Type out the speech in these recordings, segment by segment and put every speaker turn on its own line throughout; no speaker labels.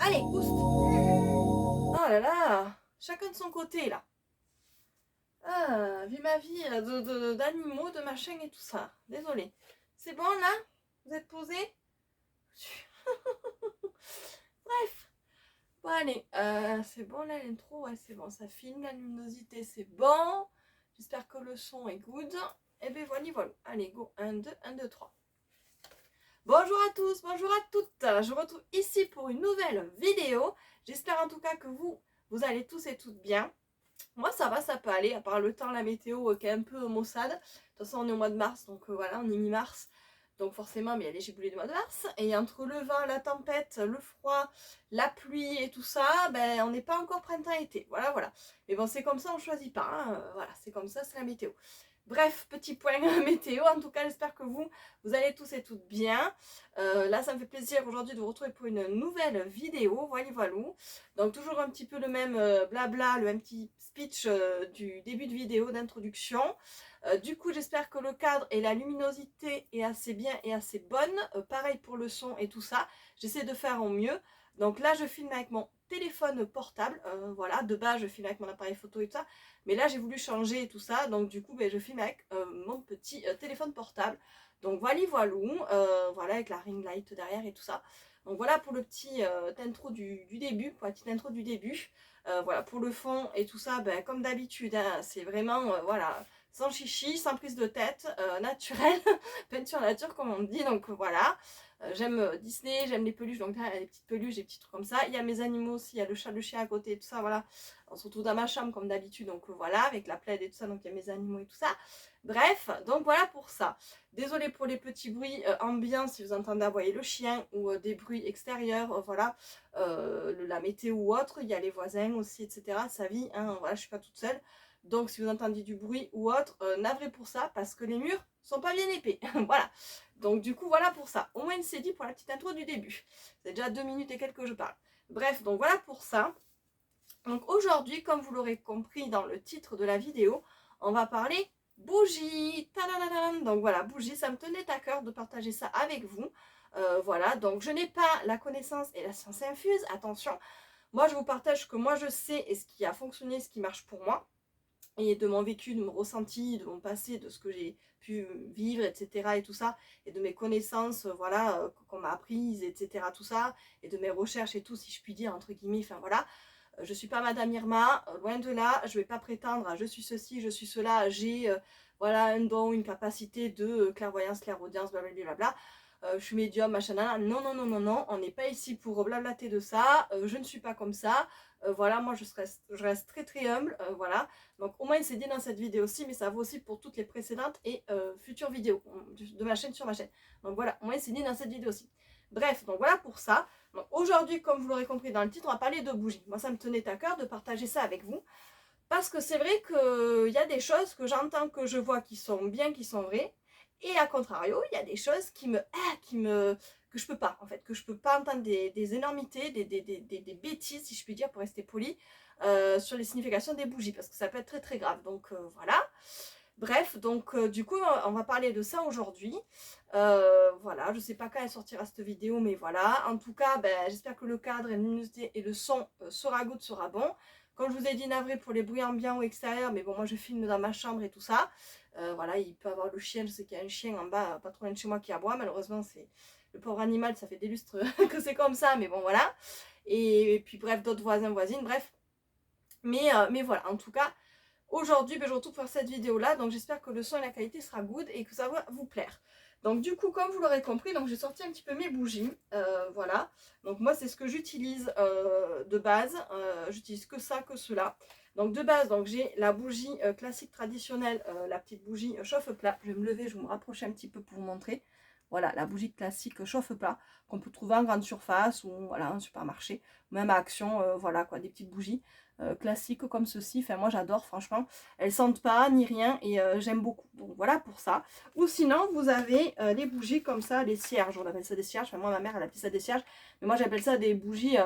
Allez, boost. Oh là là, chacun de son côté là. Ah, vu ma vie d'animaux, de machin et tout ça. Désolée. C'est bon là? Vous êtes posés? Bref. Bon allez, c'est bon là l'intro, ouais c'est bon, ça filme, la luminosité c'est bon. J'espère que le son est good. Et bien voilà, voilà. Allez, go, 1, 2, 1, 2, 3. Bonjour à tous, bonjour à toutes. Je vous retrouve ici pour une nouvelle vidéo. J'espère en tout cas que vous allez tous et toutes bien. Moi ça va, ça peut aller, à part le temps, la météo qui est un peu maussade. De toute façon on est au mois de mars, donc voilà, on est mi-mars. Donc forcément, mais il y a les giboulées du mois de mars. Et entre le vent, la tempête, le froid, la pluie et tout ça, ben on n'est pas encore printemps-été. Voilà, voilà. Mais bon, c'est comme ça, on choisit pas. Hein. Voilà, c'est comme ça, c'est la météo. Bref, petit point météo. En tout cas, j'espère que vous allez tous et toutes bien. Là, ça me fait plaisir aujourd'hui de vous retrouver pour une nouvelle vidéo. Voilà, voilà. Donc, toujours un petit peu le même blabla, le même petit speech du début de vidéo d'introduction. Du coup, j'espère que le cadre et la luminosité est assez bien et assez bonne. Pareil pour le son et tout ça. J'essaie de faire au mieux. Donc là, je filme avec mon téléphone portable. Voilà, de base, je filme avec mon appareil photo et tout ça. Mais là, j'ai voulu changer tout ça. Donc du coup, ben, je filme avec mon petit téléphone portable. Donc voilà, voilà. Voilà, avec la ring light derrière et tout ça. Donc voilà pour le petit intro du début, pour la petite intro du début. Voilà, pour le fond et tout ça, ben, comme d'habitude, hein, c'est vraiment, voilà, sans chichi, sans prise de tête, naturel, peinture nature comme on dit, donc voilà. J'aime Disney, j'aime les peluches, donc là, il y a des petites peluches, des petits trucs comme ça. Il y a mes animaux aussi, il y a le chat, le chien à côté, tout ça, voilà. On se retrouve dans ma chambre comme d'habitude, donc voilà, avec la plaid et tout ça, donc il y a mes animaux et tout ça. Bref, donc voilà pour ça. Désolée pour les petits bruits ambiants, si vous entendez aboyer le chien, ou des bruits extérieurs, voilà. La météo ou autre, il y a les voisins aussi, etc. Ça vit, hein, voilà, je suis pas toute seule. Donc si vous entendez du bruit ou autre, navré pour ça, parce que les murs sont pas bien épais. Voilà. Donc du coup, voilà pour ça. Au moins, c'est dit pour la petite intro du début. C'est déjà 2 minutes et quelques que je parle. Bref, donc voilà pour ça. Donc aujourd'hui, comme vous l'aurez compris dans le titre de la vidéo, on va parler bougie. Tadadadam. Donc voilà, bougie, ça me tenait à cœur de partager ça avec vous. Voilà, donc je n'ai pas la connaissance et la science infuse, attention. Moi, je vous partage ce que moi je sais et ce qui a fonctionné, ce qui marche pour moi et de mon vécu, de mon ressenti, de mon passé, de ce que j'ai pu vivre, etc. et tout ça, et de mes connaissances, voilà, qu'on m'a apprises, etc. tout ça, et de mes recherches et tout, si je puis dire, entre guillemets, enfin voilà. Je suis pas Madame Irma, loin de là, je vais pas prétendre à je suis ceci, je suis cela, j'ai voilà un don, une capacité de clairvoyance, clairaudience, blablabla. Je suis médium, machin, non, non, non, non, non, on n'est pas ici pour blablater de ça, je ne suis pas comme ça, voilà, moi je reste très très humble, voilà. Donc au moins c'est dit dans cette vidéo aussi, mais ça vaut aussi pour toutes les précédentes et futures vidéos de ma chaîne sur ma chaîne. Donc voilà, au moins c'est dit dans cette vidéo aussi. Bref, donc voilà pour ça. Donc aujourd'hui, comme vous l'aurez compris dans le titre, on va parler de bougies. Moi ça me tenait à cœur de partager ça avec vous. Parce que c'est vrai qu'il y a des choses que j'entends, que je vois qui sont bien, qui sont vraies. Et à contrario, il y a des choses que je peux pas, en fait, que je peux pas entendre des énormités, des bêtises, si je puis dire, pour rester poli, sur les significations des bougies, parce que ça peut être très très grave. Donc voilà. Bref, donc du coup, on va parler de ça aujourd'hui. Voilà, je sais pas quand elle sortira cette vidéo, mais voilà. En tout cas, ben, j'espère que le cadre et la luminosité et le son sera good, sera bon. Comme je vous ai dit, navré pour les bruits ambiants ou extérieurs, mais bon, moi je filme dans ma chambre et tout ça. Voilà, il peut avoir le chien, je sais qu'il y a un chien en bas, pas trop loin de chez moi, qui aboie. Malheureusement, c'est le pauvre animal, ça fait des lustres que c'est comme ça, mais bon, voilà. Et puis bref, d'autres voisins, voisines, bref. Mais voilà, en tout cas, aujourd'hui, ben, je retrouve pour cette vidéo là, donc j'espère que le son et la qualité sera good et que ça va vous plaire. Donc du coup, comme vous l'aurez compris, donc j'ai sorti un petit peu mes bougies, voilà. Donc moi c'est ce que j'utilise de base, j'utilise que ça, que cela. Donc de base, donc j'ai la bougie classique traditionnelle, la petite bougie chauffe-plat. Je vais me lever, je vais me rapprocher un petit peu pour vous montrer. Voilà, la bougie classique chauffe-plat qu'on peut trouver en grande surface ou voilà, en supermarché, même à Action, voilà quoi, des petites bougies classiques comme ceci. Enfin moi j'adore franchement, elles sentent pas ni rien et j'aime beaucoup. Donc voilà pour ça. Ou sinon vous avez les bougies comme ça, les cierges, on appelle ça des cierges. Enfin, moi ma mère elle appelle ça des cierges, mais moi j'appelle ça des bougies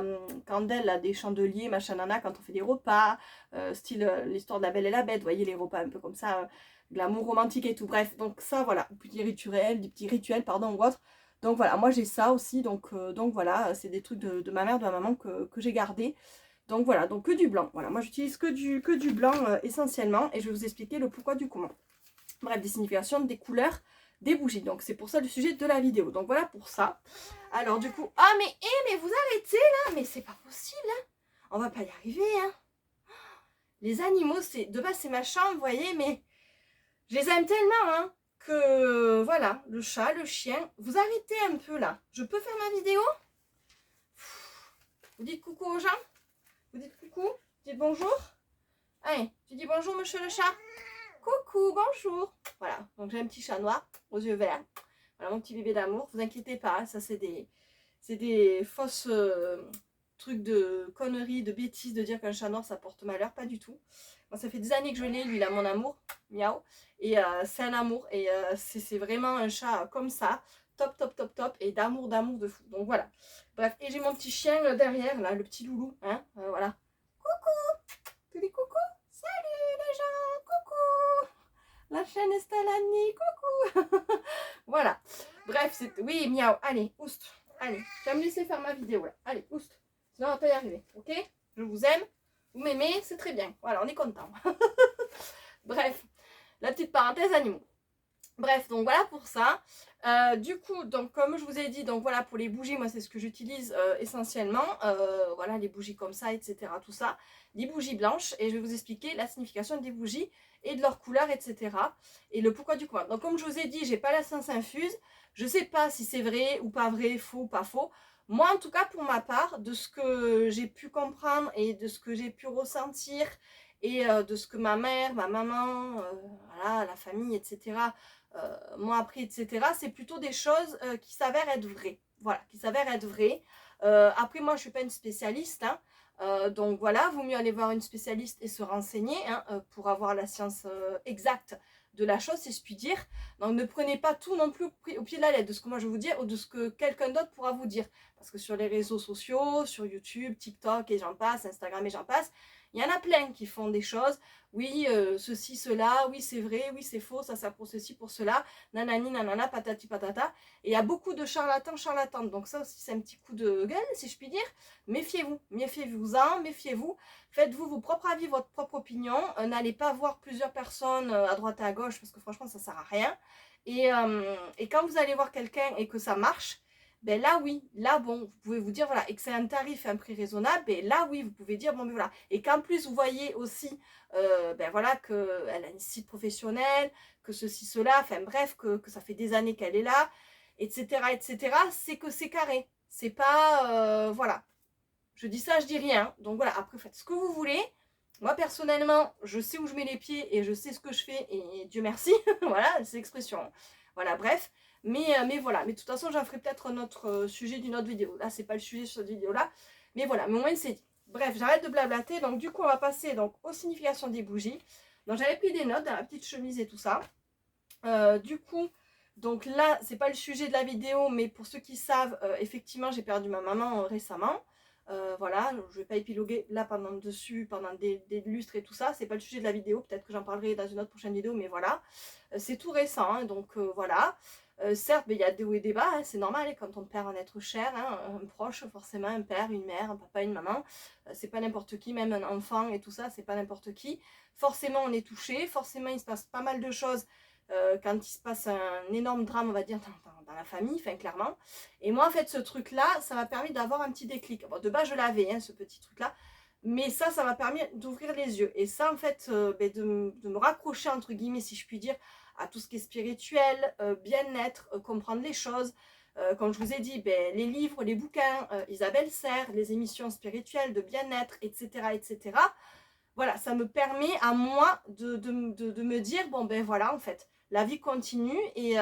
candelles, là, des chandeliers, machin nana, quand on fait des repas, style l'histoire de la Belle et la Bête, vous voyez les repas un peu comme ça, de l'amour romantique et tout. Bref, donc ça voilà, des petits rituels pardon ou autre. Donc voilà, moi j'ai ça aussi, donc voilà, c'est des trucs de ma mère, de ma maman que j'ai gardé. Donc voilà, donc que du blanc. Voilà, moi j'utilise que du blanc essentiellement, et je vais vous expliquer le pourquoi du comment. Bref, des significations, des couleurs, des bougies. Donc c'est pour ça le sujet de la vidéo. Donc voilà pour ça. Alors du coup, ah mais vous arrêtez là, mais c'est pas possible, hein. On va pas y arriver, hein. Les animaux, c'est de base c'est ma chambre, vous voyez, mais je les aime tellement, hein, que voilà, le chat, le chien. Vous arrêtez un peu là. Je peux faire ma vidéo? Vous dites coucou aux gens? Vous dites coucou? Vous dites bonjour? Allez, tu dis bonjour monsieur le chat? Coucou, bonjour. Voilà, donc j'ai un petit chat noir aux yeux verts. Voilà mon petit bébé d'amour. Vous inquiétez pas, ça c'est des fausses trucs de conneries, de bêtises de dire qu'un chat noir ça porte malheur. Pas du tout. Moi ça fait des années que je l'ai, lui il a mon amour, miaou. Et c'est un amour. Et c'est vraiment un chat comme ça. Top, top, top, top. Et d'amour de fou. Donc voilà. Bref, et j'ai mon petit chien derrière, là, le petit loulou. Hein, voilà. Coucou. Tu dis coucou? Salut les gens, coucou. La chaîne est Stalani, coucou. Voilà. Bref, c'est... Oui, miaou. Allez, oust. Allez, tu vas me laisser faire ma vidéo là. Allez, oust. Sinon, on va pas y arriver. Ok? Je vous aime. Vous m'aimez, c'est très bien. Voilà, on est content. Bref, la petite parenthèse animaux. Bref, donc voilà pour ça. Du coup, donc comme je vous ai dit, donc voilà pour les bougies, moi c'est ce que j'utilise essentiellement. Voilà, les bougies comme ça, etc. Tout ça. Les bougies blanches, et je vais vous expliquer la signification des bougies et de leur couleur, etc. Et le pourquoi du comment. Donc comme je vous ai dit, j'ai pas la science infuse. Je sais pas si c'est vrai ou pas vrai, faux ou pas faux. Moi en tout cas pour ma part, de ce que j'ai pu comprendre et de ce que j'ai pu ressentir et de ce que ma mère, ma maman, voilà, la famille, etc. Moi appris, etc. C'est plutôt des choses qui s'avèrent être vraies. Voilà, qui s'avèrent être vraies. Après, moi, je ne suis pas une spécialiste. Hein, donc voilà, vaut mieux aller voir une spécialiste et se renseigner hein, pour avoir la science exacte de la chose, si je puis dire. Donc ne prenez pas tout non plus au pied de la lettre de ce que moi je vais vous dire ou de ce que quelqu'un d'autre pourra vous dire. Parce que sur les réseaux sociaux, sur YouTube, TikTok et j'en passe, Instagram et j'en passe, il y en a plein qui font des choses. Oui, ceci, cela, oui, c'est vrai, oui, c'est faux, ça pour ceci, pour cela, nanani, nanana, patati patata. Et il y a beaucoup de charlatans, charlatantes. Donc ça aussi, c'est un petit coup de gueule, si je puis dire. Méfiez-vous, méfiez-vous-en, méfiez-vous. Faites-vous vos propres avis, votre propre opinion. N'allez pas voir plusieurs personnes à droite et à gauche, parce que franchement, ça sert à rien. Et quand vous allez voir quelqu'un et que ça marche, ben là oui, là bon, vous pouvez vous dire voilà, et que c'est un tarif et un prix raisonnable, ben là oui, vous pouvez dire bon ben voilà. Et qu'en plus vous voyez aussi, ben voilà, qu'elle a un site professionnel, que ceci, cela, enfin bref, que ça fait des années qu'elle est là, etc., c'est que c'est carré. C'est pas, voilà. Je dis ça, je dis rien. Donc voilà, après faites ce que vous voulez. Moi personnellement, je sais où je mets les pieds et je sais ce que je fais et Dieu merci. Voilà, c'est l'expression. Voilà, bref. Mais voilà, mais de toute façon, j'en ferai peut-être un autre sujet d'une autre vidéo. Là, c'est pas le sujet sur cette vidéo-là. Mais voilà, mais au moins c'est dit. Bref, j'arrête de blablater. Donc du coup, on va passer donc aux significations des bougies. Donc j'avais pris des notes dans la petite chemise et tout ça. Du coup, donc là, c'est pas le sujet de la vidéo, mais pour ceux qui savent, effectivement, j'ai perdu ma maman récemment. Voilà, je vais pas épiloguer là pendant des lustres et tout ça. C'est pas le sujet de la vidéo. Peut-être que j'en parlerai dans une autre prochaine vidéo, mais voilà. C'est tout récent, hein, donc voilà. Certes, il y a des hauts et des bas, hein, c'est normal, hein, quand on perd un être cher, hein, un proche, forcément, un père, une mère, un papa, une maman, c'est pas n'importe qui, même un enfant et tout ça, c'est pas n'importe qui. Forcément, on est touché, forcément, il se passe pas mal de choses quand il se passe un énorme drame, on va dire, dans la famille, enfin, clairement. Et moi, en fait, ce truc-là, ça m'a permis d'avoir un petit déclic. Bon, de base, je l'avais, hein, ce petit truc-là, mais ça m'a permis d'ouvrir les yeux. Et ça, en fait, de me raccrocher, entre guillemets, si je puis dire, à tout ce qui est spirituel, bien-être, comprendre les choses. Comme je vous ai dit, les livres, les bouquins, Isabelle Serre, les émissions spirituelles de bien-être, etc., etc. Voilà, ça me permet à moi de me dire, bon ben voilà, en fait, la vie continue et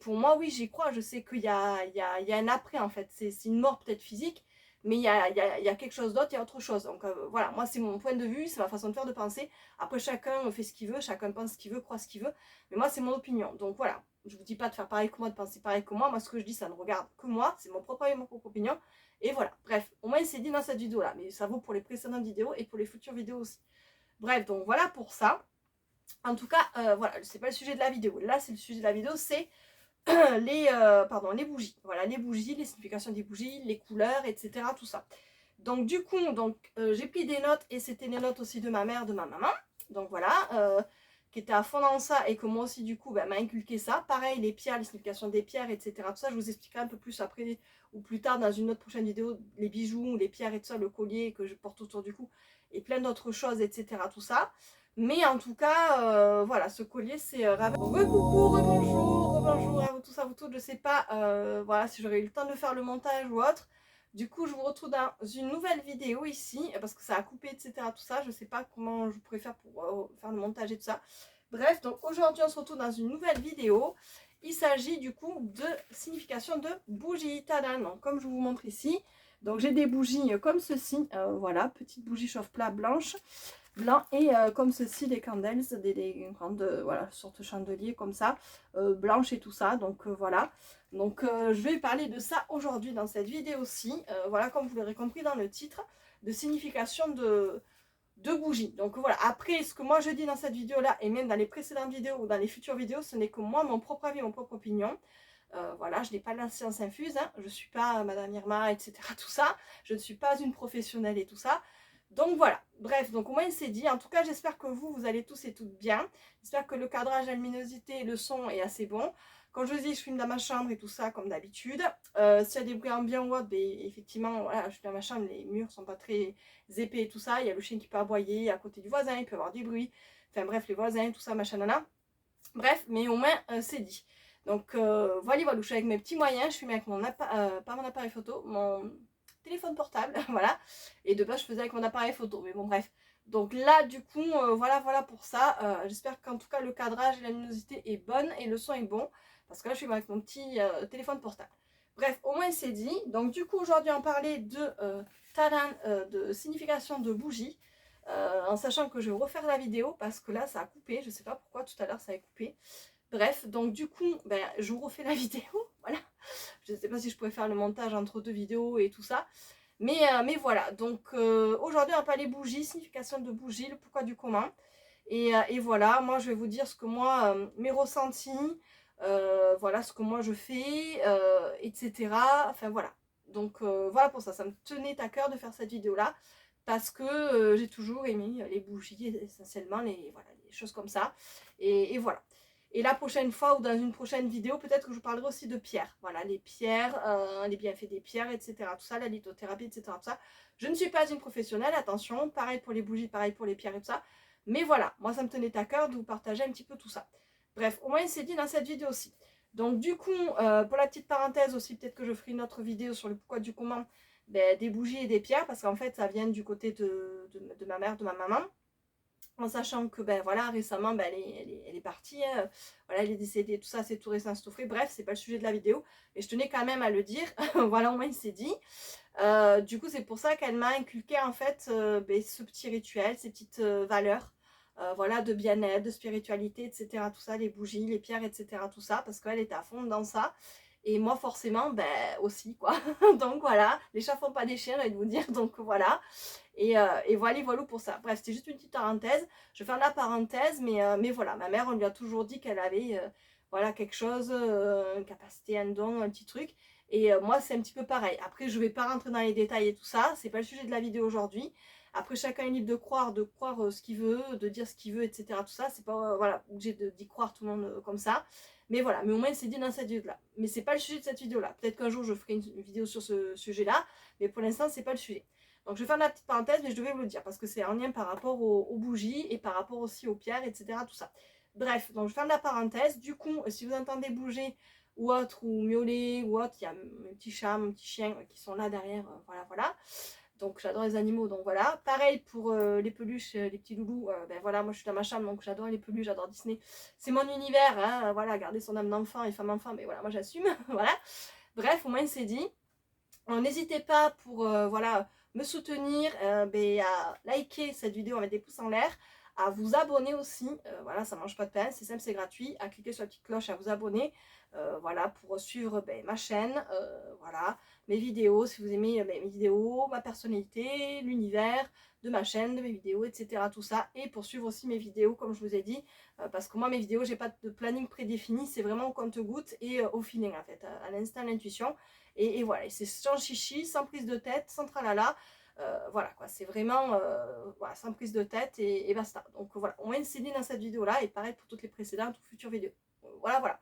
pour moi, oui, j'y crois. Je sais qu'il y a un après, en fait. C'est une mort peut-être physique, mais il y a quelque chose d'autre, il y a autre chose. Donc voilà, moi, c'est mon point de vue, c'est ma façon de faire, de penser. Après, chacun fait ce qu'il veut, chacun pense ce qu'il veut, croit ce qu'il veut. Mais moi, c'est mon opinion. Donc voilà, je vous dis pas de faire pareil que moi, de penser pareil que moi. Moi, ce que je dis, ça ne regarde que moi. C'est mon propre avis, mon propre opinion. Et voilà, bref, au moins, c'est dit dans cette vidéo-là. Mais ça vaut pour les précédentes vidéos et pour les futures vidéos aussi. Bref, donc voilà pour ça. En tout cas, voilà, c'est pas le sujet de la vidéo. Là, c'est le sujet de la vidéo, c'est les bougies. Voilà, les bougies, les significations des bougies, les couleurs, etc. Tout ça. Donc du coup, j'ai pris des notes et c'était les notes aussi de ma mère, de ma maman. Donc voilà, qui était à fond dans ça et que moi aussi du coup m'a inculqué ça. Pareil, les pierres, les significations des pierres, etc. Tout ça, je vous expliquerai un peu plus après ou plus tard dans une autre prochaine vidéo, les bijoux, les pierres et tout ça, le collier que je porte autour du cou et plein d'autres choses, etc. Tout ça. Mais en tout cas, voilà, ce collier c'est coucou, rebonjour, rebonjour à vous tous, à vous toutes. Je sais pas, voilà, si j'aurais eu le temps de faire le montage ou autre. Du coup, je vous retrouve dans une nouvelle vidéo ici, parce que ça a coupé, etc. Tout ça, je sais pas comment je pourrais faire pour faire le montage et tout ça. Bref, donc aujourd'hui, on se retrouve dans une nouvelle vidéo. Il s'agit du coup de signification de bougie. Tadam! Donc, comme je vous montre ici, donc j'ai des bougies comme ceci, voilà, petite bougie chauffe-plat blanche, blanc, et comme ceci, des candles, des grandes, voilà, sortes de chandeliers comme ça, blanches et tout ça. Donc voilà. Donc je vais parler de ça aujourd'hui dans cette vidéo aussi. Voilà, comme vous l'aurez compris dans le titre, de signification de bougies. Donc voilà, après ce que moi je dis dans cette vidéo là et même dans les précédentes vidéos ou dans les futures vidéos, ce n'est que moi, mon propre avis, mon propre opinion. Voilà, je n'ai pas de la science infuse, hein. Je ne suis pas Madame Irma, etc. Tout ça, je ne suis pas une professionnelle et tout ça. Donc voilà, bref, donc au moins c'est dit. En tout cas, j'espère que vous allez tous et toutes bien. J'espère que le cadrage, la luminosité, le son est assez bon. Quand je vous dis, je filme dans ma chambre et tout ça, comme d'habitude. S'il y a des bruits ambiants ou autre, ben, effectivement, voilà, je suis dans ma chambre, les murs sont pas très épais et tout ça. Il y a le chien qui peut aboyer à côté du voisin, il peut y avoir du bruit. Enfin bref, les voisins, tout ça, machin, nana. Bref, mais au moins, c'est dit. Donc, voilà, je suis avec mes petits moyens. Je suis avec mon pas mon appareil photo, mon téléphone portable, voilà. Et de base, je faisais avec mon appareil photo, mais bon, bref. Donc là, du coup, voilà pour ça. J'espère qu'en tout cas, le cadrage et la luminosité est bonne et le son est bon. Parce que là, je suis avec mon petit téléphone portable. Bref, au moins, c'est dit. Donc, du coup, aujourd'hui, on parlait de de signification de bougie. En sachant que je vais refaire la vidéo parce que là, ça a coupé. Je ne sais pas pourquoi tout à l'heure, ça a coupé. Bref, donc du coup, ben, je vous refais la vidéo, voilà. Je ne sais pas si je pourrais faire le montage entre deux vidéos et tout ça. Mais voilà, donc aujourd'hui on va parler bougies, signification de bougie, le pourquoi du comment. Et voilà, moi je vais vous dire ce que moi, mes ressentis, voilà ce que moi je fais, etc. Enfin voilà. Donc voilà pour ça, ça me tenait à cœur de faire cette vidéo-là. Parce que j'ai toujours aimé les bougies, essentiellement, voilà, les choses comme ça. Et voilà. Et la prochaine fois ou dans une prochaine vidéo, peut-être que je vous parlerai aussi de pierres. Voilà, les pierres, les bienfaits des pierres, etc. Tout ça, la lithothérapie, etc. Tout ça. Je ne suis pas une professionnelle, attention. Pareil pour les bougies, pareil pour les pierres et tout ça. Mais voilà, moi ça me tenait à cœur de vous partager un petit peu tout ça. Bref, au moins c'est dit dans cette vidéo aussi. Donc du coup, pour la petite parenthèse aussi, peut-être que je ferai une autre vidéo sur le pourquoi du comment, ben, des bougies et des pierres. Parce qu'en fait, ça vient du côté de ma mère, de ma maman. En sachant que ben voilà, récemment ben, elle est partie, hein. Voilà, elle est décédée, tout ça, c'est tout récent, c'est tout frais. Bref, c'est pas le sujet de la vidéo, mais je tenais quand même à le dire. Voilà, au moins il s'est dit. Du coup, c'est pour ça qu'elle m'a inculqué en fait ben, ce petit rituel, ces petites valeurs, voilà, de bien-être, de spiritualité, etc. Tout ça, les bougies, les pierres, etc. Tout ça, parce qu'elle était à fond dans ça. Et moi, forcément, ben aussi, quoi. Donc voilà, les chats font pas des chiens, j'ai envie de vous dire. Donc voilà. Et voilà pour ça. Bref, c'était juste une petite parenthèse. Je vais faire la parenthèse, mais voilà, ma mère, on lui a toujours dit qu'elle avait voilà, quelque chose, une capacité, un don, un petit truc. Et moi, c'est un petit peu pareil. Après, je ne vais pas rentrer dans les détails et tout ça. C'est pas le sujet de la vidéo aujourd'hui. Après, chacun est libre de croire ce qu'il veut, de dire ce qu'il veut, etc. Tout ça, c'est pas voilà, obligé d'y croire tout le monde comme ça. Mais voilà, mais au moins c'est dit dans cette vidéo-là. Mais c'est pas le sujet de cette vidéo-là. Peut-être qu'un jour je ferai une vidéo sur ce sujet-là, mais pour l'instant, c'est pas le sujet. Donc je vais faire la petite parenthèse, mais je devais vous le dire, parce que c'est en lien par rapport aux bougies et par rapport aussi aux pierres, etc. Tout ça. Bref, donc je ferme la parenthèse. Du coup, si vous entendez bouger ou autre, ou miauler ou autre, il y a mes petits chats, mon petit chien qui sont là derrière, voilà. Donc j'adore les animaux, donc voilà. Pareil pour les peluches, les petits loulous, ben voilà, moi je suis dans ma chambre, donc j'adore les peluches, j'adore Disney. C'est mon univers, hein, voilà, garder son âme d'enfant et femme enfant, mais voilà, moi j'assume, voilà. Bref, au moins c'est dit. N'hésitez pas pour, voilà, me soutenir, ben, à liker cette vidéo, à mettre des pouces en l'air, à vous abonner aussi, voilà, ça mange pas de pain, c'est simple, c'est gratuit, à cliquer sur la petite cloche, à vous abonner, voilà, pour suivre ben, ma chaîne, voilà, mes vidéos, si vous aimez mes vidéos, ma personnalité, l'univers de ma chaîne, de mes vidéos, etc. Tout ça, et pour suivre aussi mes vidéos, comme je vous ai dit, parce que moi, mes vidéos, j'ai pas de planning prédéfini, c'est vraiment au compte-gouttes et au feeling, en fait, à l'instinct, à l'intuition. Et voilà, et c'est sans chichi, sans prise de tête, sans tralala. Voilà quoi, c'est vraiment voilà, sans prise de tête et basta. Donc voilà, on va CD dans cette vidéo là et pareil pour toutes les précédentes ou futures vidéos. Voilà, voilà.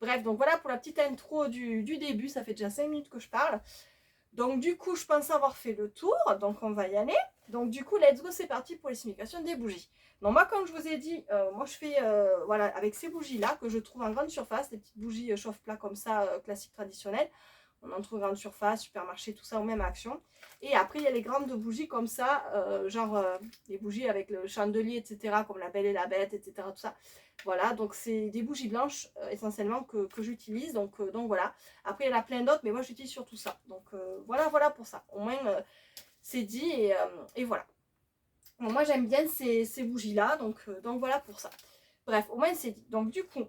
Bref, donc voilà pour la petite intro du début, ça fait déjà 5 minutes que je parle. Donc du coup, je pense avoir fait le tour, donc on va y aller. Donc du coup, let's go, c'est parti pour les significations des bougies. Donc moi, comme je vous ai dit, moi je fais voilà, avec ces bougies-là que je trouve en grande surface, des petites bougies chauffe-plat comme ça, classiques traditionnelles. On en trouve en grande surface, supermarché, tout ça, ou même à Action. Et après, il y a les grandes bougies comme ça, genre les bougies avec le chandelier, etc., comme la Belle et la Bête, etc., tout ça. Voilà, donc c'est des bougies blanches essentiellement que j'utilise. Donc voilà. Après, il y en a plein d'autres, mais moi j'utilise surtout ça. Donc voilà, voilà pour ça. Au moins, c'est dit et voilà. Bon, moi j'aime bien ces bougies-là, donc voilà pour ça. Bref, au moins c'est dit. Donc du coup,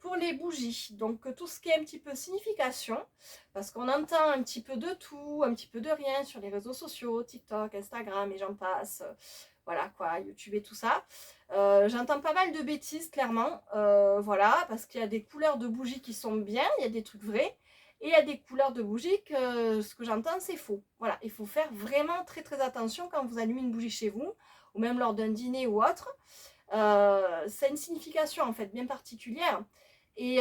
pour les bougies, donc tout ce qui est un petit peu signification, parce qu'on entend un petit peu de tout, un petit peu de rien sur les réseaux sociaux, TikTok, Instagram et j'en passe, voilà quoi, YouTube et tout ça. J'entends pas mal de bêtises clairement, voilà, parce qu'il y a des couleurs de bougies qui sont bien, il y a des trucs vrais, et il y a des couleurs de bougies que ce que j'entends c'est faux. Voilà, il faut faire vraiment très très attention quand vous allumez une bougie chez vous, ou même lors d'un dîner ou autre. Ça a une signification en fait bien particulière. Et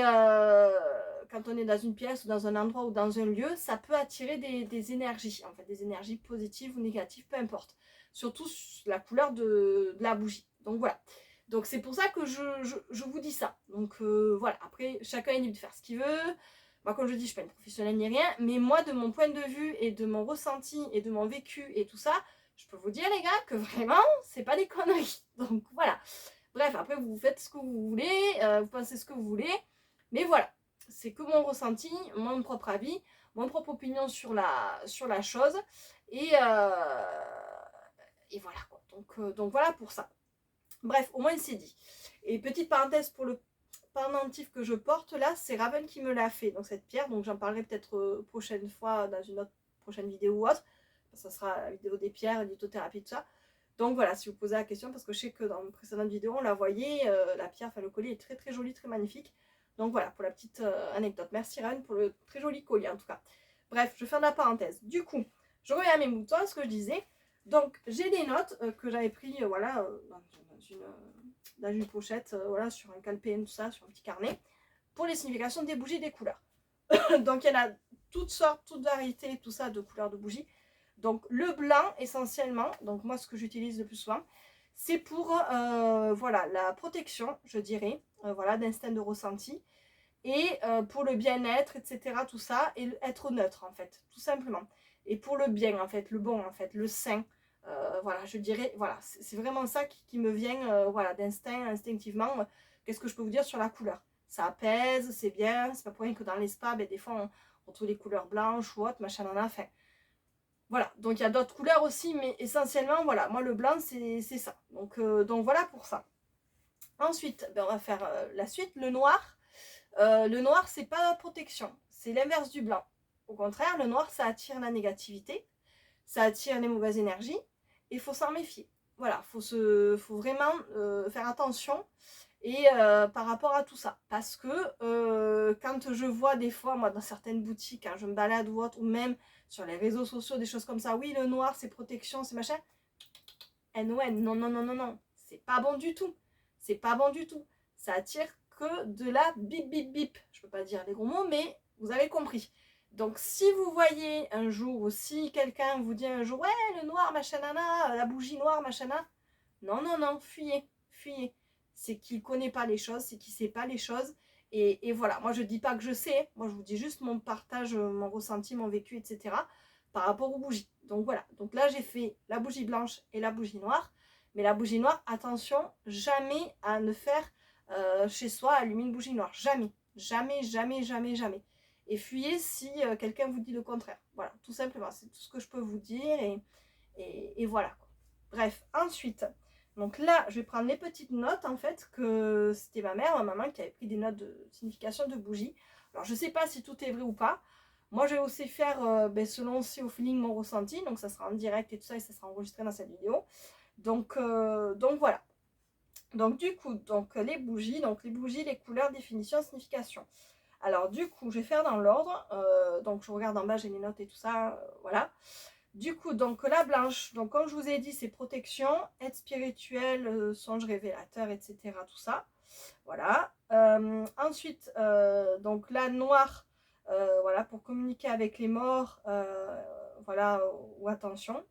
quand on est dans une pièce ou dans un endroit ou dans un lieu, ça peut attirer des énergies, en fait, des énergies positives ou négatives, peu importe. Surtout la couleur de la bougie. Donc voilà. Donc c'est pour ça que je vous dis ça. Donc voilà, après, chacun est libre de faire ce qu'il veut. Moi, comme je dis, je ne suis pas une professionnelle ni rien, mais moi, de mon point de vue et de mon ressenti et de mon vécu et tout ça, je peux vous dire, les gars, que vraiment, c'est pas des conneries. Donc voilà. Bref, après, vous faites ce que vous voulez, vous pensez ce que vous voulez, mais voilà. C'est que mon ressenti, mon propre avis, mon propre opinion sur la chose. Et voilà quoi. Donc voilà pour ça. Bref, au moins c'est dit. Et petite parenthèse pour le pendentif que je porte là, c'est Raven qui me l'a fait. Donc cette pierre, donc j'en parlerai peut-être prochaine fois dans une autre prochaine vidéo ou autre. Ça sera la vidéo des pierres, lithothérapie, tout ça. Donc voilà, si vous posez la question, parce que je sais que dans une précédente vidéo, on la voyait, la pierre, enfin le collier est très très joli, très magnifique. Donc voilà, pour la petite anecdote. Merci Raven pour le très joli collier en tout cas. Bref, je ferme la parenthèse. Du coup, je reviens à mes moutons, ce que je disais. Donc j'ai des notes que j'avais pris voilà, dans une pochette, voilà, sur un calepin, tout ça, sur un petit carnet, pour les significations des bougies, des couleurs. Donc il y en a toutes sortes, toutes variétés, tout ça de couleurs de bougies. Donc le blanc essentiellement, donc moi ce que j'utilise le plus souvent, c'est pour voilà, la protection, je dirais, voilà, d'instinct de ressenti, et pour le bien-être, etc. Tout ça, et être neutre en fait, tout simplement. Et pour le bien en fait, le bon en fait, le sain, voilà, je dirais, voilà, c'est vraiment ça qui me vient, voilà, d'instinct, instinctivement. Qu'est-ce que je peux vous dire sur la couleur? Ça apaise, c'est bien, c'est pas pour rien que dans les spas, ben, des fois on trouve les couleurs blanches ou autres, machin, en a, enfin. Voilà, donc il y a d'autres couleurs aussi, mais essentiellement, voilà, moi le blanc c'est ça. Donc voilà pour ça. Ensuite, ben, on va faire la suite, le noir. Le noir, c'est pas la protection, c'est l'inverse du blanc. Au contraire, le noir, ça attire la négativité, ça attire les mauvaises énergies, et il faut s'en méfier. Voilà, faut vraiment faire attention et par rapport à tout ça. Parce que quand je vois des fois, moi, dans certaines boutiques, quand je me balade ou autre, ou même sur les réseaux sociaux, des choses comme ça, oui, le noir, c'est protection, c'est machin. NON, non, non, non, non, non. C'est pas bon du tout. C'est pas bon du tout. Ça attire que de la bip, bip, bip. Je peux pas dire les gros mots, mais vous avez compris. Donc, si vous voyez un jour, ou si quelqu'un vous dit un jour, ouais, le noir, machin, nana, la bougie noire, machin, nana, non, non, non, fuyez, fuyez. C'est qu'il connaît pas les choses, c'est qu'il sait pas les choses. Et voilà, moi je dis pas que je sais, moi je vous dis juste mon partage, mon ressenti, mon vécu, etc. par rapport aux bougies. Donc voilà, donc là j'ai fait la bougie blanche et la bougie noire. Mais la bougie noire, attention, jamais à ne faire chez soi allumer une bougie noire. Jamais, jamais, jamais, jamais, jamais. Et fuyez si quelqu'un vous dit le contraire. Voilà, tout simplement, c'est tout ce que je peux vous dire. Et voilà, quoi. Bref, ensuite, donc là, je vais prendre les petites notes, en fait, que c'était ma mère, ma maman, qui avait pris des notes de signification de bougie. Alors, je ne sais pas si tout est vrai ou pas. Moi, je vais aussi faire selon aussi au feeling mon ressenti. Donc, ça sera en direct et tout ça, et ça sera enregistré dans cette vidéo. Donc voilà. Donc, du coup, les bougies, les couleurs, définition, signification. Alors, du coup, je vais faire dans l'ordre. Donc, je regarde en bas, j'ai les notes et tout ça. Voilà. Du coup, donc la blanche, donc comme je vous ai dit, c'est protection, aide spirituelle, songe révélateur, etc. Tout ça. Voilà. Ensuite, donc la noire, voilà, pour communiquer avec les morts, voilà, ou attention.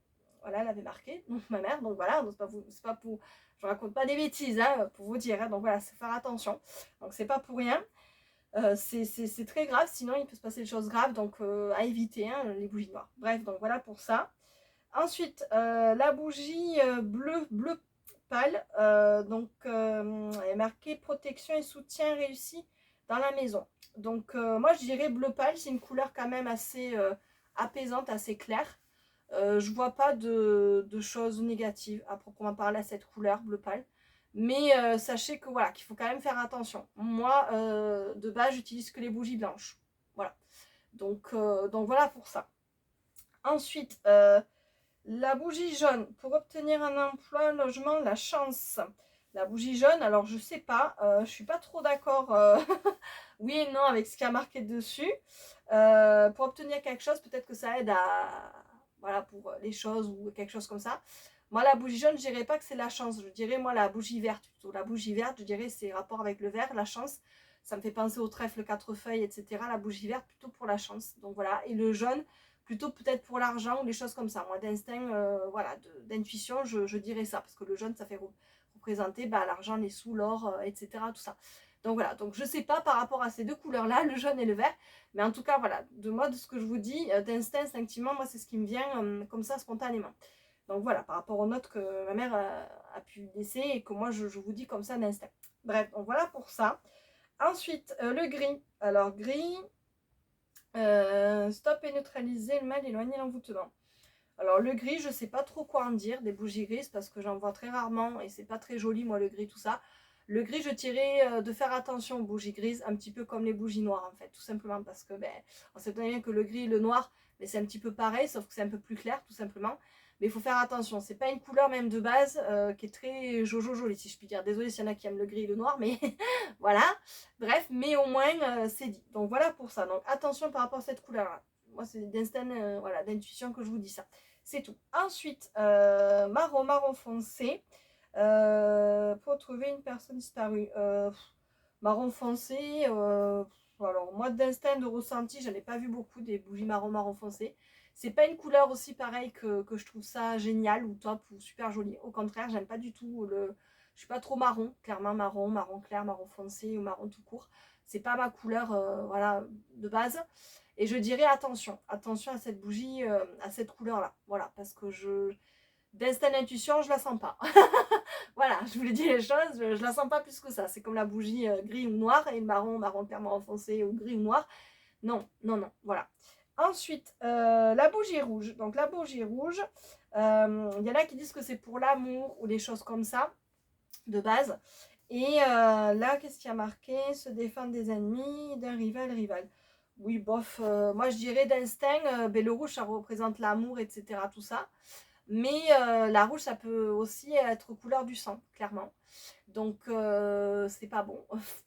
Voilà, elle avait marqué, donc ma mère, donc voilà, c'est pas pour, je raconte pas des bêtises, hein, pour vous dire, hein, donc voilà, c'est faire attention. Donc c'est pas pour rien. C'est très grave, sinon il peut se passer des choses graves, donc à éviter, hein, les bougies noires. Bref, donc voilà pour ça. Ensuite, la bougie bleu pâle, elle est marquée protection et soutien réussi dans la maison. Donc moi je dirais bleu pâle, c'est une couleur quand même assez apaisante, assez claire. Je vois pas de choses négatives à proprement parler à cette couleur bleu pâle. Mais sachez que voilà, qu'il faut quand même faire attention. Moi, de base, j'utilise que les bougies blanches. Voilà. Donc voilà pour ça. Ensuite, la bougie jaune, pour obtenir un emploi, un logement, la chance. La bougie jaune, alors je sais pas, je suis pas trop d'accord, oui et non avec ce qui a marqué dessus. Pour obtenir quelque chose, peut-être que ça aide à, voilà, pour les choses ou quelque chose comme ça. Moi, la bougie jaune, je dirais pas que c'est la chance, je dirais moi la bougie verte plutôt. La bougie verte, je dirais c'est rapport avec le vert, la chance. Ça me fait penser au trèfle, 4 feuilles, etc. La bougie verte plutôt pour la chance. Donc voilà, et le jaune, plutôt peut-être pour l'argent ou des choses comme ça. Moi, d'instinct, voilà, d'intuition, je dirais ça. Parce que le jaune, ça fait représenter l'argent, les sous, l'or, etc. Tout ça. Donc voilà, donc je sais pas par rapport à ces deux couleurs-là, le jaune et le vert. Mais en tout cas, voilà, de moi, de ce que je vous dis, d'instinct, instinctivement, moi, c'est ce qui me vient comme ça, spontanément. Donc voilà, par rapport aux notes que ma mère a pu laisser et que moi, je vous dis comme ça d'instinct. Bref, donc voilà pour ça. Ensuite, le gris. Alors, gris, stop et neutraliser le mal, éloigner l'envoûtement. Alors le gris, je sais pas trop quoi en dire des bougies grises parce que j'en vois très rarement et c'est pas très joli moi le gris tout ça. Le gris, je dirais de faire attention aux bougies grises, un petit peu comme les bougies noires en fait, tout simplement parce que on sait bien que le gris et le noir, mais c'est un petit peu pareil sauf que c'est un peu plus clair tout simplement. Mais il faut faire attention, c'est pas une couleur même de base qui est très jojo jolie si je puis dire. Désolée s'il y en a qui aiment le gris et le noir, mais voilà. Bref, mais au moins c'est dit. Donc voilà pour ça. Donc attention par rapport à cette couleur là. Moi c'est d'instinct, voilà, d'intuition que je vous dis ça. C'est tout. Ensuite, marron foncé. Pour trouver une personne disparue. Marron foncé. Alors, moi, d'instinct, de ressenti, j'en ai pas vu beaucoup des bougies marron foncé. C'est pas une couleur aussi pareille que je trouve ça génial ou top ou super joli. Au contraire, j'aime pas du tout le. Je suis pas trop marron, clairement marron clair, marron foncé ou marron tout court. C'est pas ma couleur, voilà, de base. Et je dirais attention à cette bougie, à cette couleur-là. Voilà, parce que d'instinct d'intuition, je la sens pas. Voilà, je vous l'ai dit les choses, je la sens pas plus que ça. C'est comme la bougie gris ou noir et le marron clair, marron foncé ou gris ou noir. Non, voilà. Ensuite, la bougie rouge. Donc la bougie rouge, il y en a qui disent que c'est pour l'amour ou des choses comme ça, de base. Et là, qu'est-ce qu'il y a marqué? Se défendre des ennemis, d'un rival. Oui, bof, moi je dirais d'instinct, le rouge ça représente l'amour, etc. Tout ça. Mais la rouge ça peut aussi être couleur du sang, clairement. Donc c'est pas bon.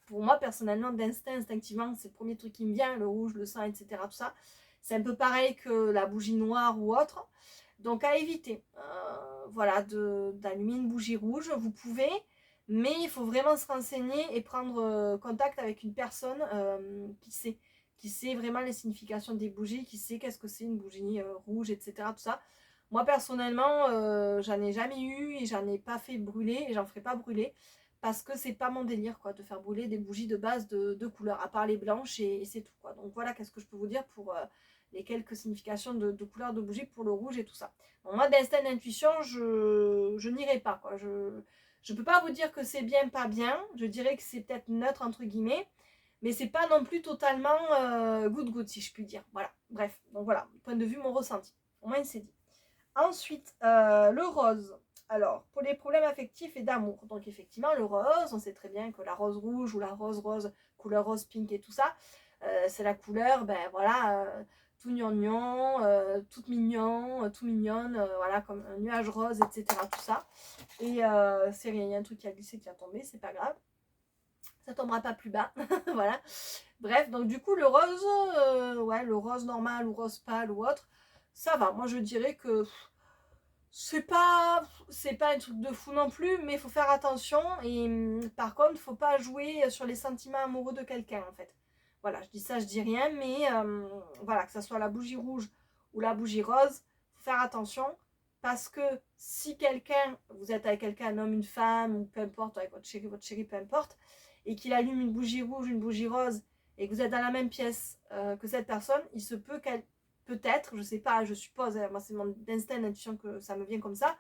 Pour moi personnellement, d'instinct, instinctivement, c'est le premier truc qui me vient, le rouge, le sang, etc. Tout ça. C'est un peu pareil que la bougie noire ou autre. Donc à éviter, voilà, d'allumer une bougie rouge, vous pouvez, mais il faut vraiment se renseigner et prendre contact avec une personne qui sait vraiment les significations des bougies, qui sait qu'est-ce que c'est une bougie rouge, etc. Tout ça. Moi personnellement, j'en ai jamais eu et j'en ai pas fait brûler et j'en ferai pas brûler parce que c'est pas mon délire quoi de faire brûler des bougies de base de couleur, à part les blanches et c'est tout quoi. Donc voilà, qu'est-ce que je peux vous dire pour les quelques significations de couleurs de bougies pour le rouge et tout ça. Bon, moi d'instinct d'intuition, je n'irai pas quoi. Je peux pas vous dire que c'est bien, pas bien. Je dirais que c'est peut-être neutre entre guillemets, mais c'est pas non plus totalement good si je puis dire. Voilà. Bref, donc voilà, point de vue mon ressenti. Au moins c'est dit. Ensuite, le rose. Alors, pour les problèmes affectifs et d'amour. Donc effectivement, le rose, on sait très bien que la rose rouge ou la rose couleur rose pink et tout ça, C'est la couleur, ben voilà, tout gnangnan, toute mignon, tout mignonne, voilà, comme un nuage rose, etc. Tout ça. Et c'est rien, il y a un truc qui a glissé, qui a tombé, c'est pas grave. Ça tombera pas plus bas, voilà. Bref, donc du coup, le rose, ouais, le rose normal ou rose pâle ou autre, ça va. Moi, je dirais que c'est pas un truc de fou non plus, mais il faut faire attention. Et par contre, faut pas jouer sur les sentiments amoureux de quelqu'un, en fait. Voilà, je dis ça, je dis rien, mais voilà, que ce soit la bougie rouge ou la bougie rose, faut faire attention. Parce que si quelqu'un, vous êtes avec quelqu'un, un homme, une femme, ou peu importe, avec votre chéri, peu importe, et qu'il allume une bougie rouge, une bougie rose, et que vous êtes dans la même pièce que cette personne, il se peut qu'elle, peut-être, je sais pas, je suppose, moi c'est mon instinct d'intuition que ça me vient comme ça,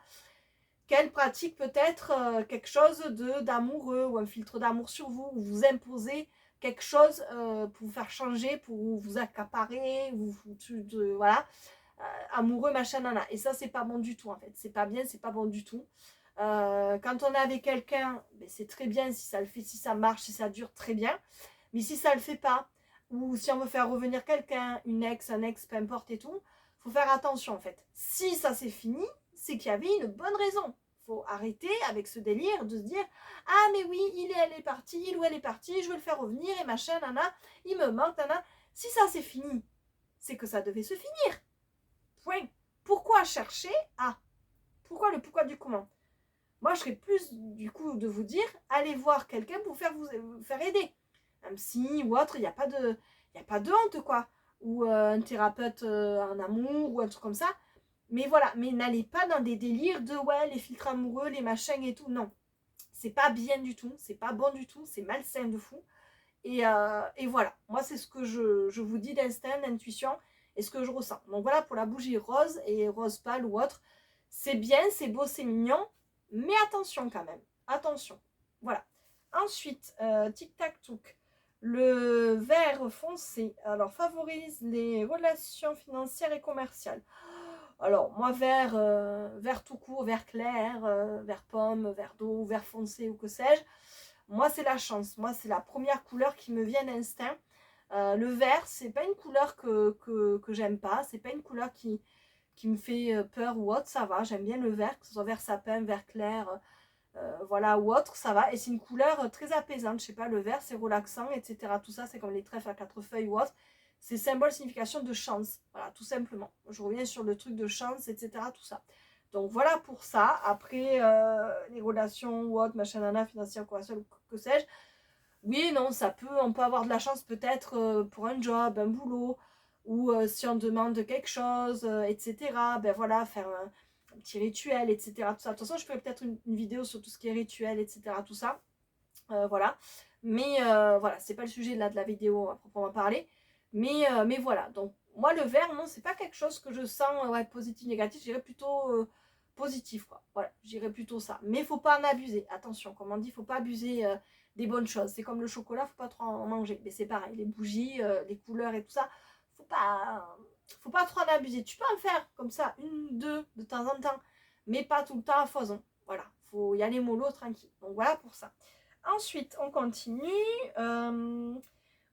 qu'elle pratique peut-être quelque chose d'amoureux ou un filtre d'amour sur vous, ou vous imposez quelque chose pour vous faire changer, pour vous accaparer, voilà, amoureux, machin, nana. Et ça, c'est pas bon du tout en fait. C'est pas bien, c'est pas bon du tout. Quand on est avec quelqu'un, ben, c'est très bien si ça le fait, si ça marche, si ça dure, très bien. Mais si ça le fait pas, ou si on veut faire revenir quelqu'un, une ex, un ex, peu importe et tout, faut faire attention en fait. Si ça c'est fini, c'est qu'il y avait une bonne raison. Faut arrêter avec ce délire de se dire ah mais oui, elle est partie, il ou elle est partie, je veux le faire revenir et machin, nana, il me manque, nana. Si ça c'est fini, c'est que ça devait se finir. Point. Pourquoi chercher à pourquoi le pourquoi du comment? Moi, je serais plus du coup de vous dire, allez voir quelqu'un pour vous faire aider. Un psy ou autre, il n'y a pas de honte, quoi. Ou un thérapeute en amour ou un truc comme ça. Mais voilà, mais n'allez pas dans des délires de ouais, les filtres amoureux, les machins et tout. Non, c'est pas bien du tout, c'est pas bon du tout, c'est malsain de fou. Et voilà, moi c'est ce que je vous dis d'instinct, d'intuition et ce que je ressens. Donc voilà pour la bougie rose et rose pâle ou autre. C'est bien, c'est beau, c'est mignon, mais attention quand même. Attention. Voilà. Ensuite, tic-tac-touc. Le vert foncé, alors favorise les relations financières et commerciales. Alors moi vert tout court, vert clair, vert pomme, vert d'eau, vert foncé ou que sais-je. Moi, c'est la chance. Moi, c'est la première couleur qui me vient d'instinct. Le vert, c'est pas une couleur que j'aime pas. C'est pas une couleur qui me fait peur ou autre. Ça va, j'aime bien le vert, que ce soit vert sapin, vert clair, voilà, ou autre, ça va. Et c'est une couleur très apaisante. Je sais pas, le vert, c'est relaxant, etc. Tout ça, c'est comme les trèfles à quatre feuilles ou autre. C'est symbole, signification de chance. Voilà, tout simplement. Je reviens sur le truc de chance, etc. Tout ça. Donc voilà pour ça. Après, les relations ou autre, machin, nana, financière, commerciale, que sais-je. Oui, non, on peut avoir de la chance peut-être pour un job, un boulot, ou si on demande quelque chose, etc. Ben voilà, faire un petit rituel, etc. Tout ça. De toute façon, je ferai peut-être une vidéo sur tout ce qui est rituel, etc. Tout ça. Voilà. Mais voilà, c'est pas le sujet là de la vidéo à proprement parler. Mais voilà. Donc, moi, le vert, non, c'est pas quelque chose que je sens ouais, positif, négatif. Je dirais plutôt positif, quoi. Voilà, je dirais plutôt ça. Mais il faut pas en abuser. Attention, comme on dit, il faut pas abuser des bonnes choses. C'est comme le chocolat, faut pas trop en manger. Mais c'est pareil, les bougies, les couleurs et tout ça, faut pas trop en abuser. Tu peux en faire comme ça, une, deux, de temps en temps, mais pas tout le temps à foison. Voilà, faut y aller mollo, tranquille. Donc voilà pour ça. Ensuite, on continue.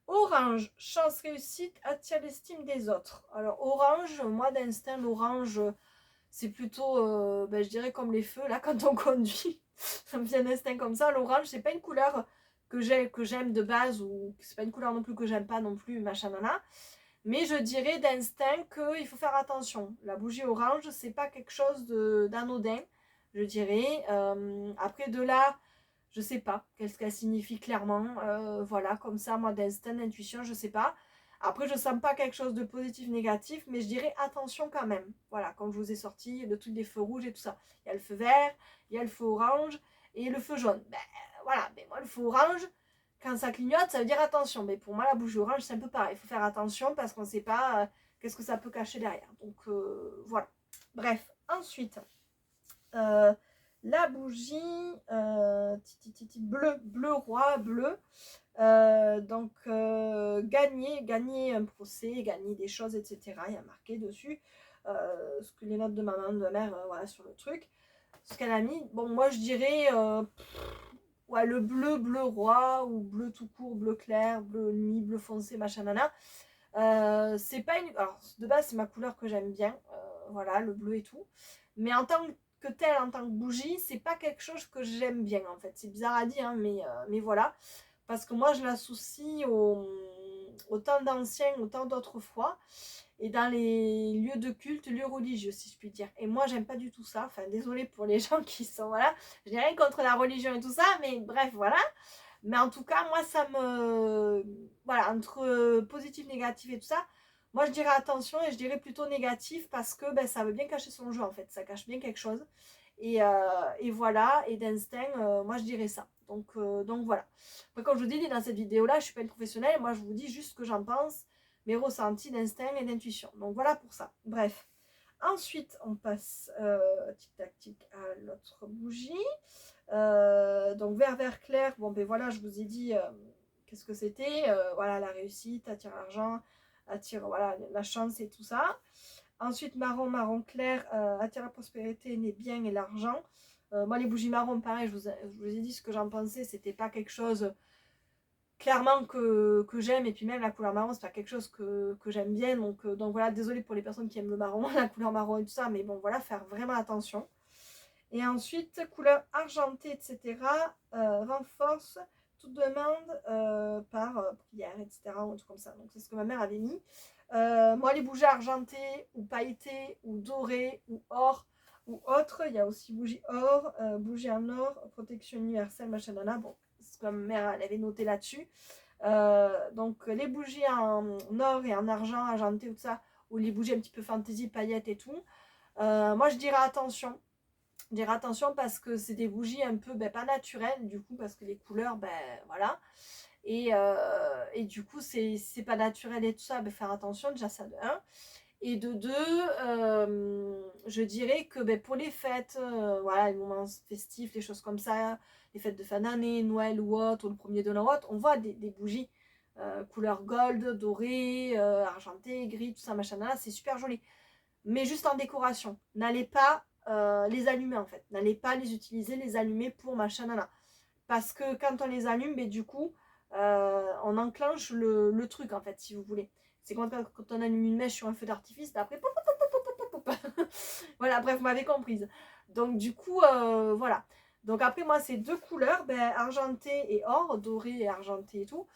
Orange, chance, réussite, attire l'estime des autres. Alors, orange, moi d'instinct, l'orange, c'est plutôt, je dirais comme les feux, là, quand on conduit. Ça me vient d'instinct comme ça. L'orange, c'est pas une couleur que j'aime de base, ou c'est pas une couleur non plus que j'aime pas non plus, machin, nana. Mais je dirais d'instinct qu'il faut faire attention. La bougie orange, c'est pas quelque chose d'anodin, je dirais. Après, de là, je sais pas qu'est-ce qu'elle signifie clairement. Voilà, comme ça, moi, d'instinct, d'intuition, je sais pas. Après, je sens pas quelque chose de positif, négatif, mais je dirais attention quand même. Voilà, comme je vous ai sorti le truc des feux rouges et tout ça. Il y a le feu vert, il y a le feu orange et le feu jaune. Ben voilà, mais moi, le feu orange, quand ça clignote, ça veut dire attention. Mais pour moi, la bougie orange, c'est un peu pareil. Il faut faire attention parce qu'on ne sait pas qu'est-ce que ça peut cacher derrière. Donc voilà. Bref, ensuite, la bougie bleu roi, bleu. Donc, gagner un procès, gagner des choses, etc. Il y a marqué dessus ce que les notes de maman, de mère, voilà, sur le truc. Ce qu'elle a mis. Bon, moi, je dirais ouais, le bleu, bleu roi, ou bleu tout court, bleu clair, bleu nuit, bleu foncé, machin nana. C'est pas une... Alors, de base, c'est ma couleur que j'aime bien, voilà, le bleu et tout. Mais en tant que tel, en tant que bougie, c'est pas quelque chose que j'aime bien, en fait. C'est bizarre à dire, hein, mais voilà. Parce que moi, je l'associe au temps d'anciens, au temps d'autrefois, et dans les lieux de culte, lieux religieux, si je puis dire. Et moi, j'aime pas du tout ça. Enfin, désolée pour les gens qui sont, voilà. Je n'ai rien contre la religion et tout ça, mais bref, voilà. Mais en tout cas, moi, ça me... Voilà, entre positif, négatif et tout ça, moi, je dirais attention et je dirais plutôt négatif parce que ben, ça veut bien cacher son jeu, en fait. Ça cache bien quelque chose. Et voilà, et d'instinct, moi, je dirais ça. Donc voilà. Après, comme je vous dis, dans cette vidéo-là, je ne suis pas une professionnelle. Moi, je vous dis juste ce que j'en pense, mes ressentis d'instinct et d'intuition. Donc voilà pour ça. Bref. Ensuite, on passe tic tac tic à l'autre bougie. Donc vert clair, bon ben voilà, je vous ai dit qu'est-ce que c'était, voilà, la réussite, attire l'argent, attire voilà, la chance et tout ça. Ensuite marron clair, attire la prospérité, les biens et l'argent. Moi les bougies marron, pareil, je vous ai dit ce que j'en pensais, c'était pas quelque chose clairement que j'aime, et puis même la couleur marron c'est pas quelque chose que j'aime bien, donc voilà, désolé pour les personnes qui aiment le marron, la couleur marron et tout ça, mais bon voilà, faire vraiment attention. Et ensuite, couleur argentée, etc., renforce toute demande par prière, etc., ou un truc comme ça. Donc, c'est ce que ma mère avait mis. Moi, les bougies argentées, ou pailletées, ou dorées, ou or, ou autres. Il y a aussi bougies or, bougies en or, protection universelle, machin, nana. Bon, c'est ce que ma mère elle avait noté là-dessus. Donc, les bougies en or et en argent, argentées, ou tout ça, ou les bougies un petit peu fantaisie, paillettes et tout. Moi, je dirais attention. Dire attention parce que c'est des bougies un peu pas naturelles, du coup, parce que les couleurs, voilà. Et du coup, c'est pas naturel et tout ça, faire attention, déjà ça de 1. Et de 2, je dirais que pour les fêtes, voilà, les moments festifs, les choses comme ça, les fêtes de fin d'année, Noël ou autre, ou le premier de l'an autre, on voit des bougies couleur gold, doré, argenté, gris, tout ça, machin, là, c'est super joli. Mais juste en décoration. N'allez pas les allumer en fait. N'allez pas les utiliser, les allumer pour machin nana. Parce que quand on les allume, du coup, on enclenche le truc en fait, si vous voulez. C'est quand on allume une mèche sur un feu d'artifice, d'après... Voilà, bref, vous m'avez comprise. Donc du coup, voilà. Donc après, moi, ces deux couleurs, argenté et or, doré et argenté et tout,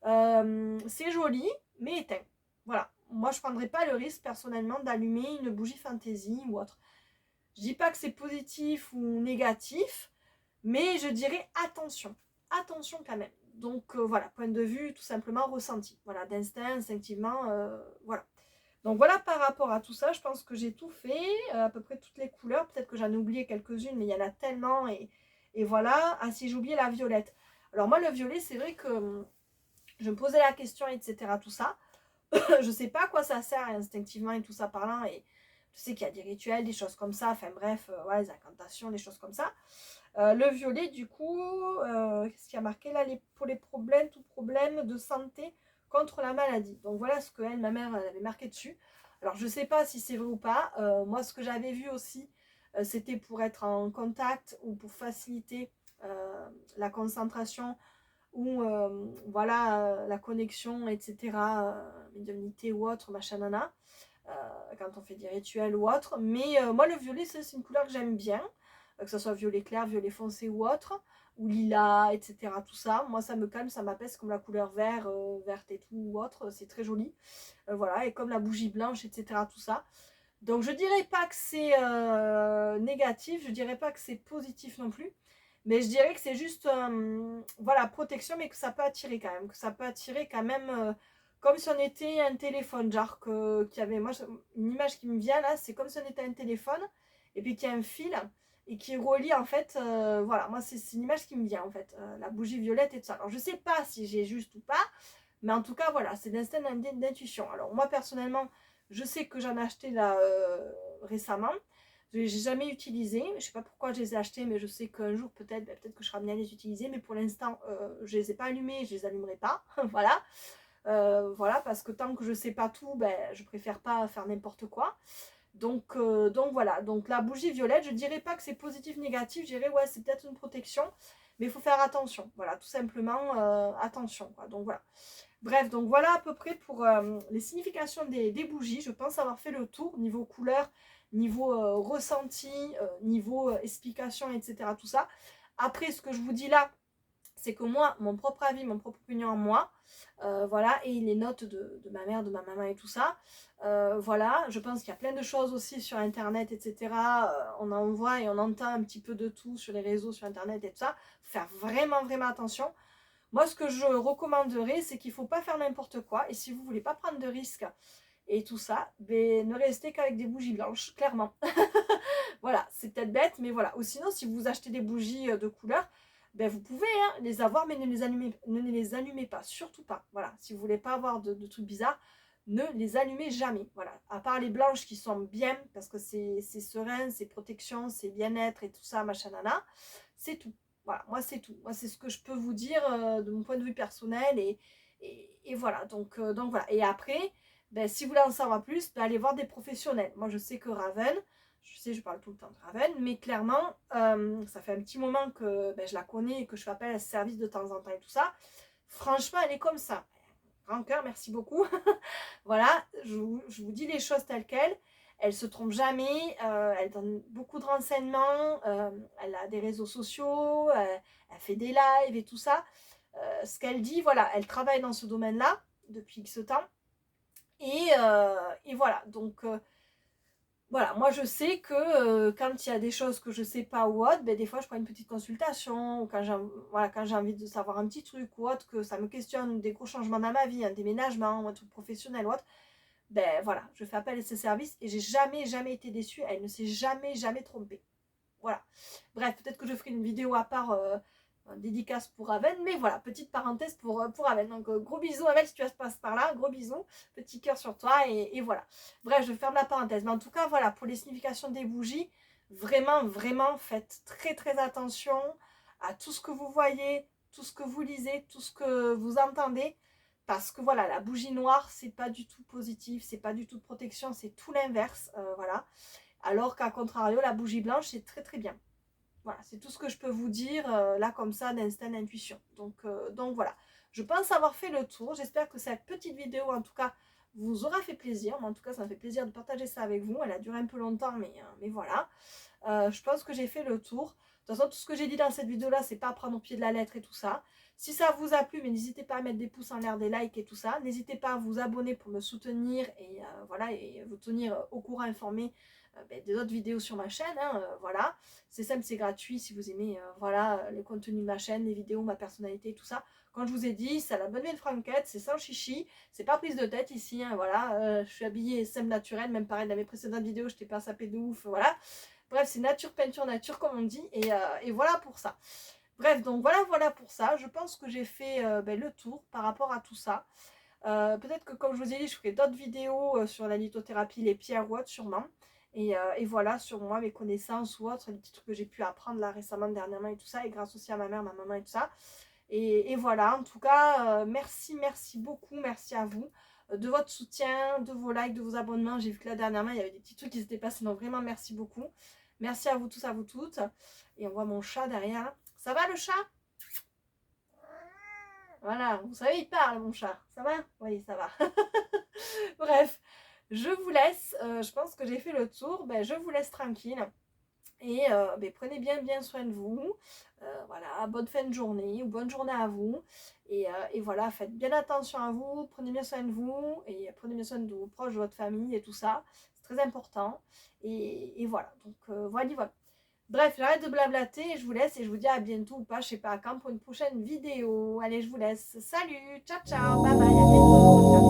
c'est joli, mais éteint. Voilà. Moi, je ne prendrais pas le risque personnellement d'allumer une bougie fantaisie ou autre. Je dis pas que c'est positif ou négatif, mais je dirais attention. Attention quand même. Donc voilà, point de vue tout simplement ressenti. Voilà, d'instinct, instinctivement, voilà. Donc voilà par rapport à tout ça, je pense que j'ai tout fait, à peu près toutes les couleurs. Peut-être que j'en ai oublié quelques-unes, mais il y en a tellement. Et voilà. Ah si, j'ai oublié la violette. Alors moi, le violet, c'est vrai que je me posais la question, etc. Tout ça. Je sais pas à quoi ça sert instinctivement et tout ça parlant. Et je sais qu'il y a des rituels, des choses comme ça. Enfin bref, voilà, les incantations, des choses comme ça. Le violet, du coup, qu'est-ce qu'il y a marqué là, pour les problèmes, tout problème de santé contre la maladie. Donc voilà ce que ma mère, elle avait marqué dessus. Alors je sais pas si c'est vrai ou pas. Moi, ce que j'avais vu aussi, c'était pour être en contact ou pour faciliter la concentration ou voilà la connexion, etc. Médiumnité ou autre, machin nana. Quand on fait des rituels ou autre. Mais moi, le violet, c'est une couleur que j'aime bien. Que ce soit violet clair, violet foncé ou autre, ou lilas, etc. Tout ça, moi ça me calme, ça m'apaise comme la couleur vert, verte et tout ou autre, c'est très joli. Voilà, et comme la bougie blanche, etc. Tout ça. Donc je dirais pas que c'est négatif, je dirais pas que c'est positif non plus, mais je dirais que c'est juste voilà, protection, mais que ça peut attirer quand même, comme si on était un téléphone, genre qu'il y avait, moi une image qui me vient là, c'est comme si on était un téléphone et puis qu'il y a un fil et qui relie en fait, voilà, moi c'est une image qui me vient en fait, la bougie violette et tout ça. Alors je sais pas si j'ai juste ou pas, mais en tout cas voilà, c'est d'instinct, d'intuition. Alors moi personnellement, je sais que j'en ai acheté là récemment. Je n'ai jamais utilisé. Je ne sais pas pourquoi je les ai achetés, mais je sais qu'un jour peut-être que je serai amenée à les utiliser. Mais pour l'instant, je ne les ai pas allumés, je ne les allumerai pas. Voilà. Voilà, parce que tant que je ne sais pas tout, je préfère pas faire n'importe quoi. Donc voilà, donc la bougie violette, je dirais pas que c'est positif, négatif, je dirais ouais c'est peut-être une protection, mais il faut faire attention, voilà, tout simplement attention, quoi. Donc voilà. Bref, donc voilà à peu près pour les significations des bougies. Je pense avoir fait le tour niveau couleur, niveau ressenti, niveau explication, etc. Tout ça. Après, ce que je vous dis là, c'est que moi, mon propre avis, mon propre opinion en moi, voilà, et les notes de ma mère, de ma maman et tout ça, voilà, je pense qu'il y a plein de choses aussi sur internet, etc. On en voit et on entend un petit peu de tout sur les réseaux, sur internet et tout ça. Faut faire vraiment, vraiment attention. Moi, ce que je recommanderais, c'est qu'il ne faut pas faire n'importe quoi. Et si vous ne voulez pas prendre de risques et tout ça, ben, ne restez qu'avec des bougies blanches, clairement. Voilà, c'est peut-être bête, mais voilà. Ou sinon, si vous achetez des bougies de couleur, ben, vous pouvez hein, les avoir, mais ne les allumez pas, surtout pas. Voilà, si vous ne voulez pas avoir de trucs bizarres, ne les allumez jamais. Voilà, à part les blanches qui sont bien, parce que c'est serein, c'est protection, c'est bien-être et tout ça, machin nana, c'est tout. Voilà, moi c'est tout. Moi c'est ce que je peux vous dire de mon point de vue personnel et voilà. Donc voilà. Et après, ben, si vous voulez en savoir plus, ben, allez voir des professionnels. Moi je sais que Raven, je sais je parle tout le temps de Raven, mais clairement ça fait un petit moment que ben, je la connais et que je fais appel à ce service de temps en temps et tout ça. Franchement elle est comme ça. Grand cœur, merci beaucoup. Voilà, je vous dis les choses telles quelles. Elle se trompe jamais, elle donne beaucoup de renseignements, elle a des réseaux sociaux, elle fait des lives et tout ça. Ce qu'elle dit, voilà, elle travaille dans ce domaine-là depuis X temps. Et voilà, donc voilà, moi je sais que quand il y a des choses que je sais pas ou autre, ben, des fois je prends une petite consultation, ou voilà, quand j'ai envie de savoir un petit truc ou autre, que ça me questionne des gros changements dans ma vie, un déménagement ou un truc professionnel ou autre, ben voilà, je fais appel à ses services et j'ai jamais été déçue. Elle ne s'est jamais trompée. Voilà. Bref, peut-être que je ferai une vidéo à part dédicace pour Raven, mais voilà, petite parenthèse pour Raven. Donc gros bisous Raven si tu passes par là, gros bisous, petit cœur sur toi et voilà. Bref, je ferme la parenthèse. Mais en tout cas, voilà, pour les significations des bougies, vraiment, faites très attention à tout ce que vous voyez, tout ce que vous lisez, tout ce que vous entendez. Parce que voilà, la bougie noire, c'est pas du tout positif, c'est pas du tout de protection, c'est tout l'inverse, voilà. Alors qu'à contrario, la bougie blanche, c'est très bien. Voilà, c'est tout ce que je peux vous dire, là comme ça, d'instinct, d'intuition. Donc voilà, je pense avoir fait le tour. J'espère que cette petite vidéo, en tout cas, vous aura fait plaisir. Moi, en tout cas, ça me fait plaisir de partager ça avec vous. Elle a duré un peu longtemps, mais voilà. Je pense que j'ai fait le tour. De toute façon, tout ce que j'ai dit dans cette vidéo-là, c'est pas à prendre au pied de la lettre et tout ça. Si ça vous a plu, mais n'hésitez pas à mettre des pouces en l'air, des likes et tout ça. N'hésitez pas à vous abonner pour me soutenir et voilà, et vous tenir au courant, informé ben, des autres vidéos sur ma chaîne. Hein, voilà, c'est simple, c'est gratuit si vous aimez voilà, les contenus de ma chaîne, les vidéos, ma personnalité, tout ça. Quand je vous ai dit, c'est à la bonne vieille franquette, c'est sans chichi, c'est pas prise de tête ici. Hein, voilà, je suis habillée simple naturelle, même pareil dans mes précédentes vidéos, je t'ai pas sapé de ouf, voilà. Bref, c'est nature, peinture, nature, comme on dit. Et voilà pour ça. Bref, donc voilà pour ça. Je pense que j'ai fait ben, le tour par rapport à tout ça. Peut-être que comme je vous ai dit, je ferai d'autres vidéos sur la lithothérapie, les pierres ou autre sûrement. Et voilà, sur moi, mes connaissances ou autres, les petits trucs que j'ai pu apprendre là récemment, dernièrement et tout ça. Et grâce aussi à ma mère, ma maman et tout ça. Et voilà, en tout cas, merci beaucoup, merci à vous de votre soutien, de vos likes, de vos abonnements. J'ai vu que là dernièrement, il y avait des petits trucs qui s'étaient passés, donc vraiment merci beaucoup. Merci à vous tous, à vous toutes. Et on voit mon chat derrière. Ça va le chat? Voilà, vous savez, il parle mon chat. Ça va? Oui, ça va. Bref, je vous laisse. Je pense que j'ai fait le tour. Ben, je vous laisse tranquille. Et ben, prenez bien soin de vous. Voilà, bonne fin de journée ou bonne journée à vous. Et voilà, faites bien attention à vous, prenez bien soin de vous et prenez bien soin de vos proches, de votre famille et tout ça. C'est très important. Et voilà, donc voilà. Bref, j'arrête de blablater et je vous laisse et je vous dis à bientôt ou pas, je sais pas quand pour une prochaine vidéo. Allez, je vous laisse. Salut, ciao, bye bye, à bientôt.